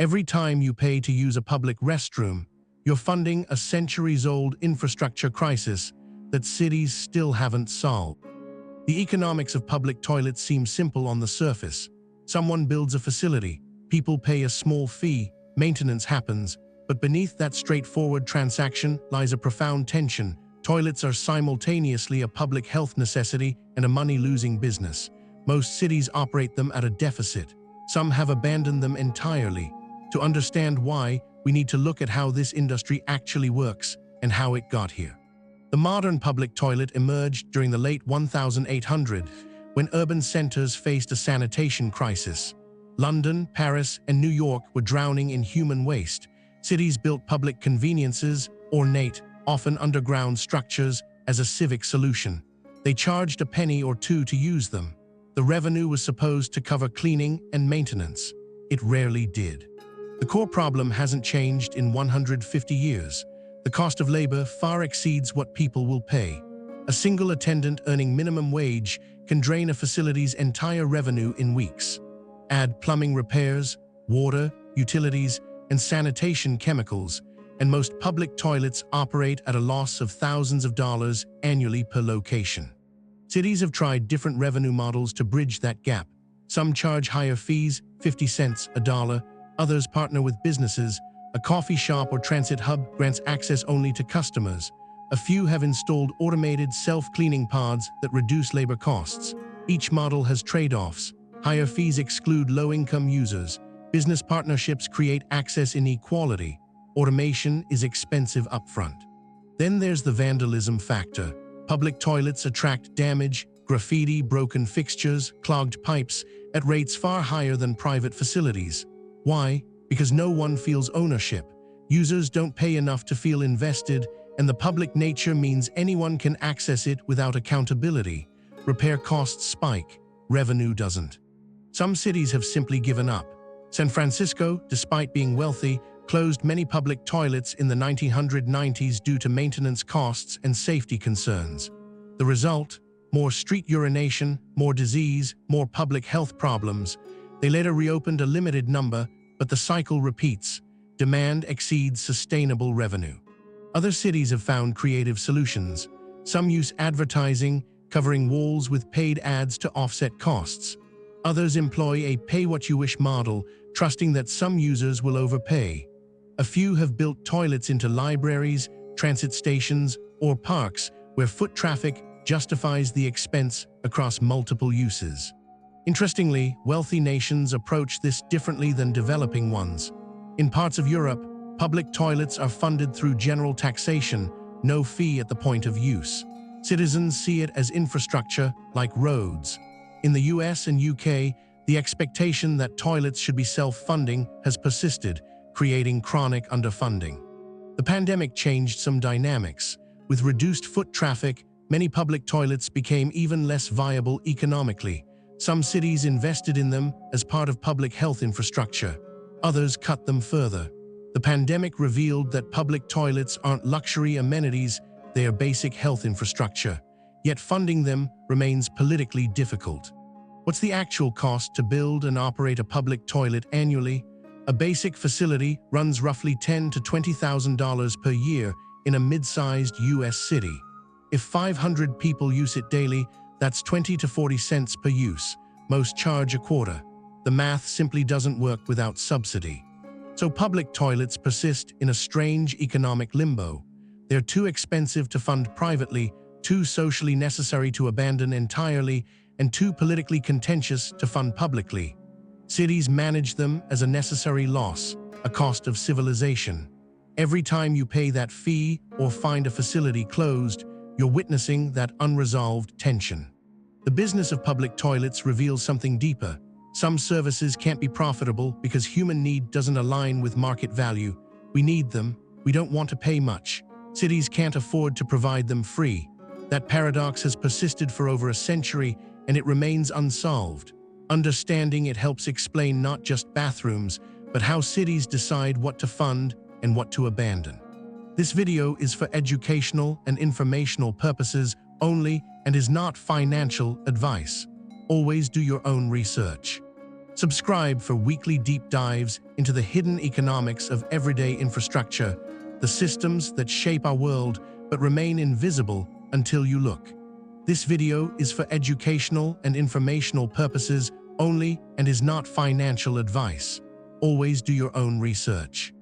Every time you pay to use a public restroom, you're funding a centuries-old infrastructure crisis that cities still haven't solved. The economics of public toilets seem simple on the surface. Someone builds a facility, people pay a small fee, maintenance happens, but beneath that straightforward transaction lies a profound tension. Toilets are simultaneously a public health necessity and a money-losing business. Most cities operate them at a deficit. Some have abandoned them entirely. To understand why, we need to look at how this industry actually works and how it got here. The modern public toilet emerged during the late 1800s when urban centers faced a sanitation crisis. London, Paris, and New York were drowning in human waste. Cities built public conveniences, ornate, often underground structures, as a civic solution. They charged a penny or two to use them. The revenue was supposed to cover cleaning and maintenance. It rarely did. The core problem hasn't changed in 150 years. The cost of labor far exceeds what people will pay. A single attendant earning minimum wage can drain a facility's entire revenue in weeks. Add plumbing repairs, water, utilities, and sanitation chemicals, and most public toilets operate at a loss of thousands of dollars annually per location. Cities have tried different revenue models to bridge that gap. Some charge higher fees, 50 cents, $1. Others partner with businesses. A coffee shop or transit hub grants access only to customers. A few have installed automated self-cleaning pods that reduce labor costs. Each model has trade-offs. Higher fees exclude low-income users. Business partnerships create access inequality. Automation is expensive upfront. Then there's the vandalism factor. Public toilets attract damage, graffiti, broken fixtures, clogged pipes at rates far higher than private facilities. Why? Because no one feels ownership. Users don't pay enough to feel invested, and the public nature means anyone can access it without accountability. Repair costs spike, revenue doesn't. Some cities have simply given up. San Francisco, despite being wealthy, closed many public toilets in the 1990s due to maintenance costs and safety concerns. The result? More street urination, more disease, more public health problems. They later reopened a limited number, but the cycle repeats. Demand exceeds sustainable revenue. Other cities have found creative solutions. Some use advertising, covering walls with paid ads to offset costs. Others employ a pay-what-you-wish model, trusting that some users will overpay. A few have built toilets into libraries, transit stations, or parks where foot traffic justifies the expense across multiple uses. Interestingly, wealthy nations approach this differently than developing ones. In parts of Europe, public toilets are funded through general taxation, no fee at the point of use. Citizens see it as infrastructure, like roads. In the US and UK, the expectation that toilets should be self-funding has persisted, creating chronic underfunding. The pandemic changed some dynamics. With reduced foot traffic, many public toilets became even less viable economically. Some cities invested in them as part of public health infrastructure. Others cut them further. The pandemic revealed that public toilets aren't luxury amenities, they are basic health infrastructure. Yet funding them remains politically difficult. What's the actual cost to build and operate a public toilet annually? A basic facility runs roughly $10,000 to $20,000 per year in a mid-sized US city. If 500 people use it daily, that's 20 to 40 cents per use. Most charge a quarter. The math simply doesn't work without subsidy. So public toilets persist in a strange economic limbo. They're too expensive to fund privately, too socially necessary to abandon entirely, and too politically contentious to fund publicly. Cities manage them as a necessary loss, a cost of civilization. Every time you pay that fee or find a facility closed, you're witnessing that unresolved tension. The business of public toilets reveals something deeper. Some services can't be profitable because human need doesn't align with market value. We need them, we don't want to pay much. Cities can't afford to provide them free. That paradox has persisted for over a century, and it remains unsolved. Understanding it helps explain not just bathrooms, but how cities decide what to fund and what to abandon. This video is for educational and informational purposes only and is not financial advice. Always do your own research. Subscribe for weekly deep dives into the hidden economics of everyday infrastructure, the systems that shape our world but remain invisible until you look. This video is for educational and informational purposes only and is not financial advice. Always do your own research.